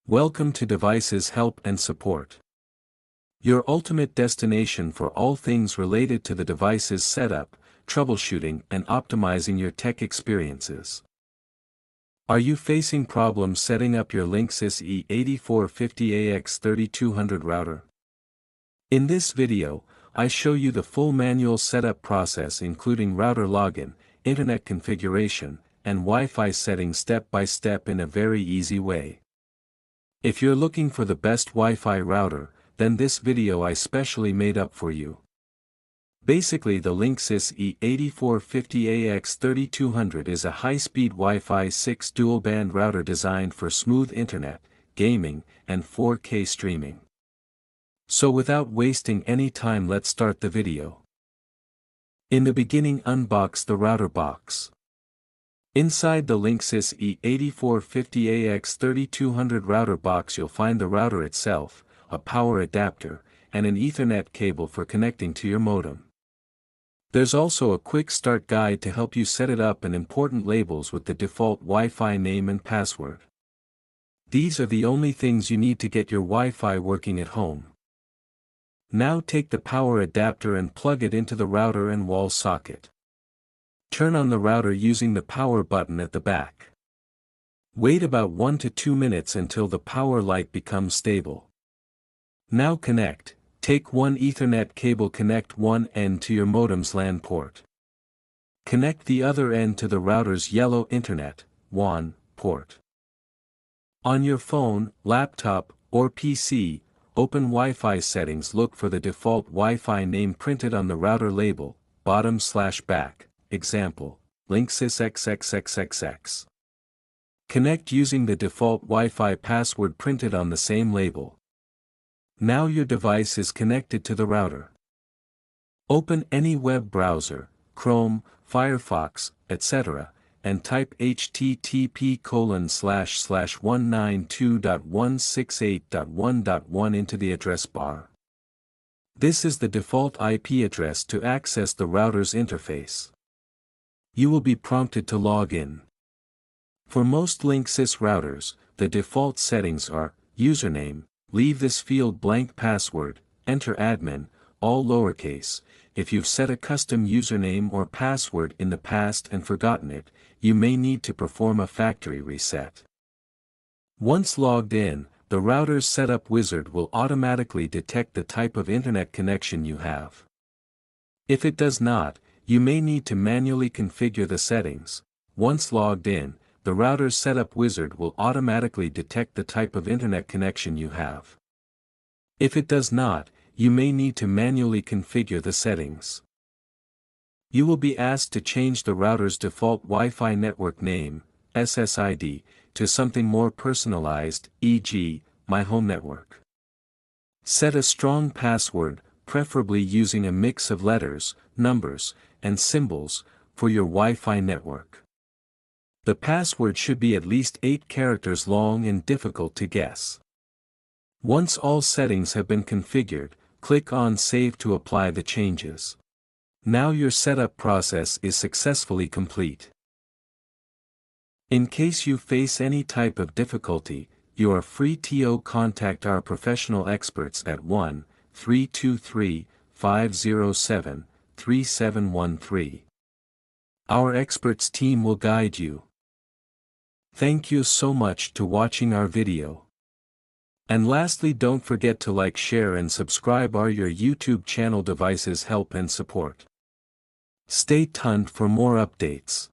Welcome to Devices Help and Support. Your ultimate destination for all things related to the device's setup, troubleshooting and optimizing your tech experiences. Are you facing problems setting up your Linksys E8450 AX3200 router? In this video, I show you the full manual setup process including router login, internet configuration, and Wi-Fi settings step by step in a very easy way. If you're looking for the best Wi-Fi router, then this video I specially made up for you. Basically, the Linksys E8450 AX3200 is a high-speed Wi-Fi 6 dual-band router designed for smooth internet, gaming, and 4K streaming. So without wasting any time, let's start the video. In the beginning, unbox the router box. Inside the Linksys E8450 AX3200 router box you'll find the router itself, a power adapter, and an Ethernet cable for connecting to your modem. There's also a quick start guide to help you set it up and important labels with the default Wi-Fi name and password. These are the only things you need to get your Wi-Fi working at home. Now take the power adapter and plug it into the router and wall socket. Turn on the router using the power button at the back. Wait about 1 to 2 minutes until the power light becomes stable. Now connect. Take one Ethernet cable, connect one end to your modem's LAN port. Connect the other end to the router's yellow Internet WAN port. On your phone, laptop, or PC, open Wi-Fi settings. Look for the default Wi-Fi name printed on the router label, bottom/back. Example, Linksys XXXXX. Connect using the default Wi-Fi password printed on the same label. Now your device is connected to the router. Open any web browser, Chrome, Firefox, etc., and type http://192.168.1.1 into the address bar. This is the default IP address to access the router's interface. You will be prompted to log in. For most Linksys routers, the default settings are username, leave this field blank, password, enter admin, all lowercase. If you've set a custom username or password in the past and forgotten it, you may need to perform a factory reset. Once logged in, the router's setup wizard will automatically detect the type of internet connection you have. If it does not, you may need to manually configure the settings. Once logged in, the router's setup wizard will automatically detect the type of internet connection you have. If it does not, you may need to manually configure the settings. You will be asked to change the router's default Wi-Fi network name, SSID, to something more personalized, e.g., My Home Network. Set a strong password, preferably using a mix of letters, numbers, and symbols, for your Wi-Fi network. The password should be at least 8 characters long and difficult to guess. Once all settings have been configured, click on Save to apply the changes. Now your setup process is successfully complete. In case you face any type of difficulty, you are free to contact our professional experts at 1-323-507-3713. Our experts team will guide you. Thank you so much to watching our video. And lastly, don't forget to like, share and subscribe our your YouTube channel Devices Help and Support. Stay tuned for more updates.